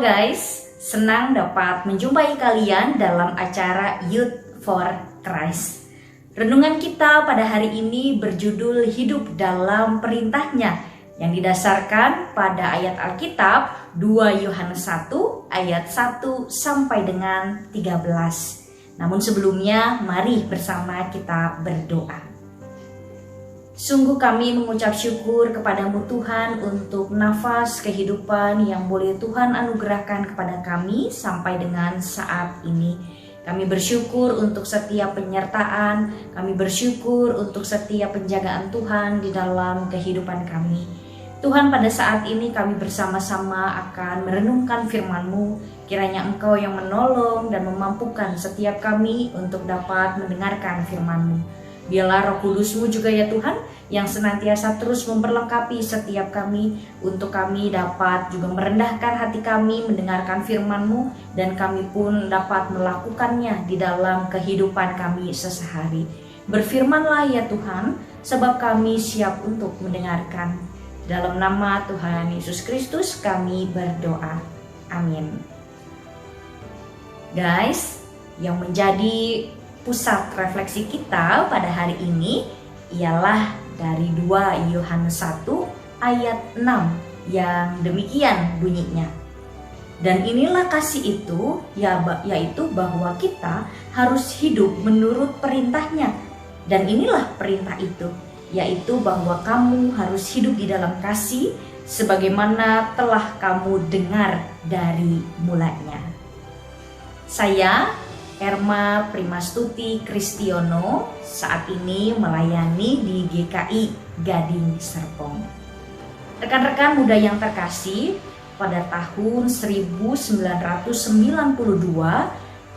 guys, senang dapat menjumpai kalian dalam acara Youth for Christ. Renungan kita pada hari ini berjudul Hidup dalam Perintahnya yang didasarkan pada ayat Alkitab 2 Yohanes 1 ayat 1 sampai dengan 13. Namun sebelumnya mari bersama kita berdoa. Sungguh kami mengucap syukur kepadamu Tuhan untuk nafas kehidupan yang boleh Tuhan anugerahkan kepada kami sampai dengan saat ini. Kami bersyukur untuk setiap penyertaan, kami bersyukur untuk setiap penjagaan Tuhan di dalam kehidupan kami. Tuhan, pada saat ini kami bersama-sama akan merenungkan firman-Mu. Kiranya Engkau yang menolong dan memampukan setiap kami untuk dapat mendengarkan firman-Mu. Biarlah Roh Kudus-Mu juga ya Tuhan, yang senantiasa terus memperlengkapi setiap kami, untuk kami dapat juga merendahkan hati kami mendengarkan firman-Mu, dan kami pun dapat melakukannya di dalam kehidupan kami sehari-hari. Berfirmanlah ya Tuhan, sebab kami siap untuk mendengarkan. Dalam nama Tuhan Yesus Kristus kami berdoa. Amin. Guys, yang menjadi pusat refleksi kita pada hari ini ialah dari 2 Yohanes 1 ayat 6 yang demikian bunyinya. Dan inilah kasih itu, yaitu bahwa kita harus hidup menurut perintahnya. Dan inilah perintah itu, yaitu bahwa kamu harus hidup di dalam kasih sebagaimana telah kamu dengar dari mulanya. Saya Erma Primastuti Kristiono saat ini melayani di GKI Gading Serpong. Rekan-rekan muda yang terkasih, pada tahun 1992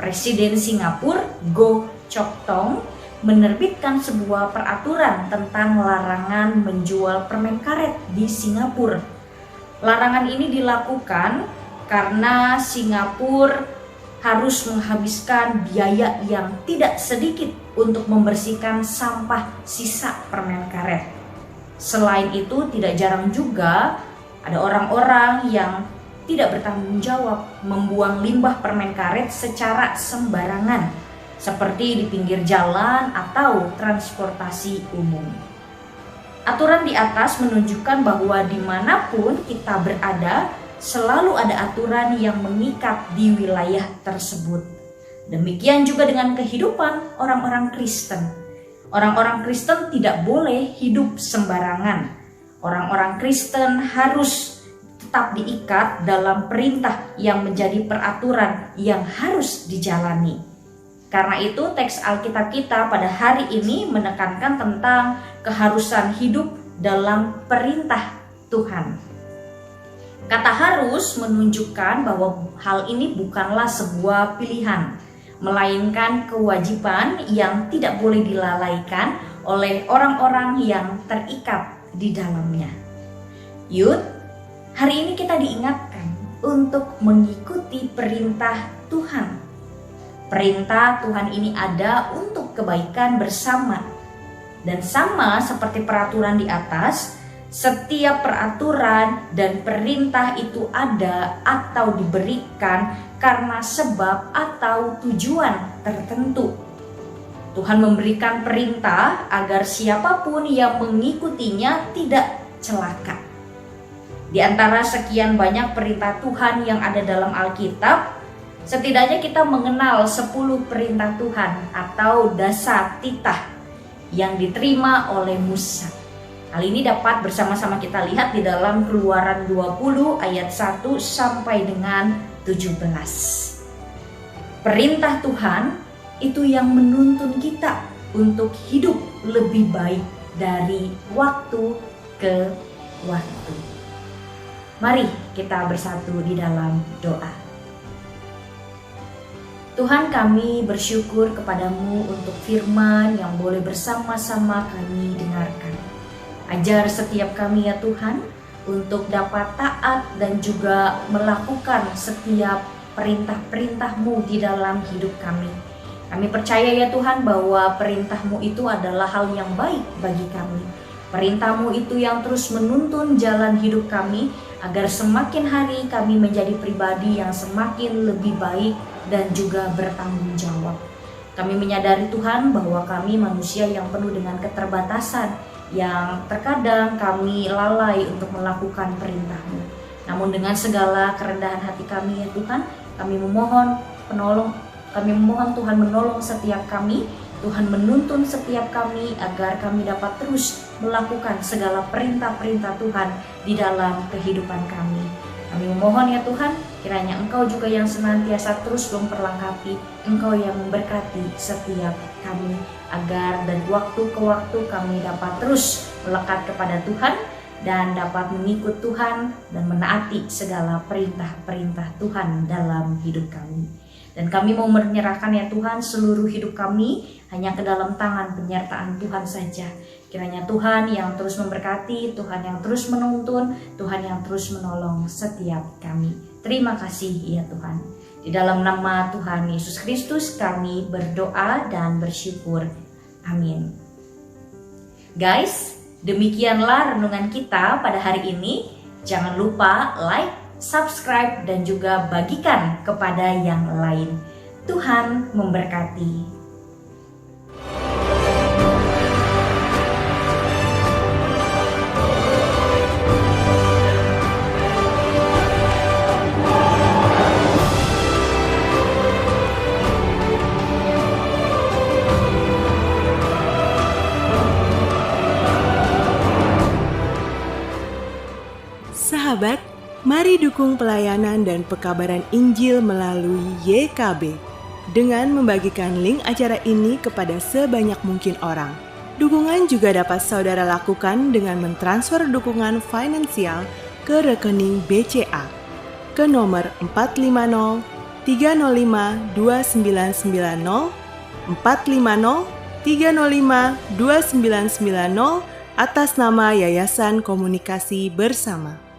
Presiden Singapura Goh Chok Tong menerbitkan sebuah peraturan tentang larangan menjual permen karet di Singapura. Larangan ini dilakukan karena Singapura harus menghabiskan biaya yang tidak sedikit untuk membersihkan sampah sisa permen karet. Selain itu, tidak jarang juga ada orang-orang yang tidak bertanggung jawab membuang limbah permen karet secara sembarangan, seperti di pinggir jalan atau transportasi umum. Aturan di atas menunjukkan bahwa dimanapun kita berada, selalu ada aturan yang mengikat di wilayah tersebut. Demikian juga dengan kehidupan orang-orang Kristen. Orang-orang Kristen tidak boleh hidup sembarangan. Orang-orang Kristen harus tetap diikat dalam perintah yang menjadi peraturan yang harus dijalani. Karena itu teks Alkitab kita pada hari ini menekankan tentang keharusan hidup dalam perintah Tuhan. Kata harus menunjukkan bahwa hal ini bukanlah sebuah pilihan, melainkan kewajiban yang tidak boleh dilalaikan oleh orang-orang yang terikat di dalamnya. Youth, hari ini kita diingatkan untuk mengikuti perintah Tuhan. Perintah Tuhan ini ada untuk kebaikan bersama. Dan sama seperti peraturan di atas, setiap peraturan dan perintah itu ada atau diberikan karena sebab atau tujuan tertentu. Tuhan memberikan perintah agar siapapun yang mengikutinya tidak celaka. Di antara sekian banyak perintah Tuhan yang ada dalam Alkitab, setidaknya kita mengenal 10 perintah Tuhan atau dasar titah yang diterima oleh Musa. Hal ini dapat bersama-sama kita lihat di dalam Keluaran 20 ayat 1 sampai dengan 17. Perintah Tuhan itu yang menuntun kita untuk hidup lebih baik dari waktu ke waktu. Mari kita bersatu di dalam doa. Tuhan, kami bersyukur kepadamu untuk firman yang boleh bersama-sama kami dengarkan. Ajar setiap kami ya Tuhan untuk dapat taat dan juga melakukan setiap perintah-perintah-Mu di dalam hidup kami. Kami percaya ya Tuhan bahwa perintah-Mu itu adalah hal yang baik bagi kami. Perintah-Mu itu yang terus menuntun jalan hidup kami, agar semakin hari kami menjadi pribadi yang semakin lebih baik dan juga bertanggung jawab. Kami menyadari Tuhan bahwa kami manusia yang penuh dengan keterbatasan, yang terkadang kami lalai untuk melakukan perintah-Mu. Namun dengan segala kerendahan hati kami ya Tuhan, kami memohon Tuhan menolong setiap kami, Tuhan menuntun setiap kami agar kami dapat terus melakukan segala perintah-perintah Tuhan di dalam kehidupan kami. Kami memohon ya Tuhan, kiranya Engkau juga yang senantiasa terus memperlengkapi, Engkau yang memberkati setiap kami, agar dari waktu ke waktu kami dapat terus melekat kepada Tuhan dan dapat mengikut Tuhan dan menaati segala perintah-perintah Tuhan dalam hidup kami. Dan kami mau menyerahkan ya Tuhan seluruh hidup kami hanya ke dalam tangan penyertaan Tuhan saja. Kiranya Tuhan yang terus memberkati, Tuhan yang terus menuntun, Tuhan yang terus menolong setiap kami. Terima kasih ya Tuhan. Di dalam nama Tuhan Yesus Kristus kami berdoa dan bersyukur. Amin. Guys, demikianlah renungan kita pada hari ini. Jangan lupa like, subscribe, dan juga bagikan kepada yang lain. Tuhan memberkati. Sahabat, mari dukung pelayanan dan pekabaran Injil melalui YKB dengan membagikan link acara ini kepada sebanyak mungkin orang. Dukungan juga dapat saudara lakukan dengan mentransfer dukungan finansial ke rekening BCA ke nomor 450 305 2990 450 305 2990 atas nama Yayasan Komunikasi Bersama.